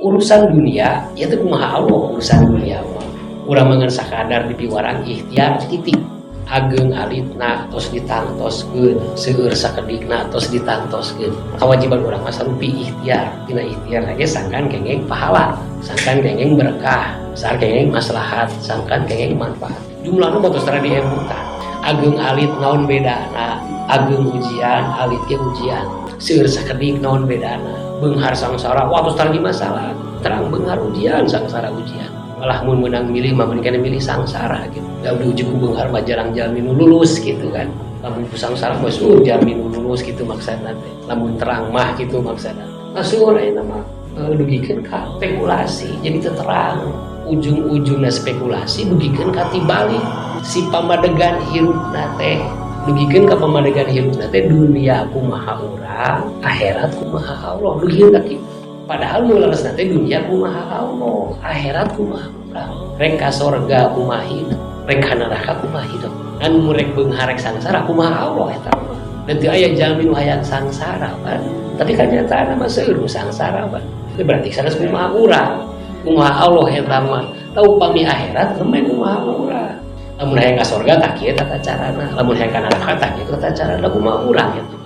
urusan dunia ya teh kumaha Allah urusan dunia mah urang mangan sakadar dipiwarang ikhtiar titik ageng alitna tos ditantoskeun seueur sakedikna tos ditantoskeun kewajiban urang mah sarupi ikhtiar tina ikhtiar lagi sangkan kengeng pahala sangkan kengeng berkah sangkan kengeng maslahat sangkan kengeng manfaat jumlahna mah tos tara diemutan ageng alit naon bedana ageng ujian alit ge ujian seueur sakedik naon bedana beunghar sangsara wah tos tara di masalah terang beunghar ujian sangsara ujian malah mun menang milih mah mun kana milih sangsara gitu da diuji ku beunghar mah jarang jalmi nu lulus gitu kan lamun ku sangsara mah jalmi nu lulus gitu maksudna teh lamun terang mah gitu maksudna asuh ayeuna mah dugikeun ka spekulasi jadi teu terang ujung-ujungna spekulasi dugikeun ka tibalik si pamadegan hirupna teh dugikeun ka pamadegan hirupna teh dunia kumaha urang akhirat kumaha Allah dugikeun ka kitu padahal nu leresna teh dunia kumaha Allah akhirat kumaha urang rek ka sorga kumaha hidup rek ka neraka kumaha hidup anu rek beunghar rek sangsara kumaha Allah eta mah dan teu aya jalmi nu hayang sangsara kan tapi kanyataanna mah seueur sangsara kan berarti sanes kumaha urang kumaha Allah eta mah tau upami akhirat teu kumaha urang lamun hayang ka sorga tah kieu tata carana lamun hayang ka neraka tah kieu tata carana kumaha urang eta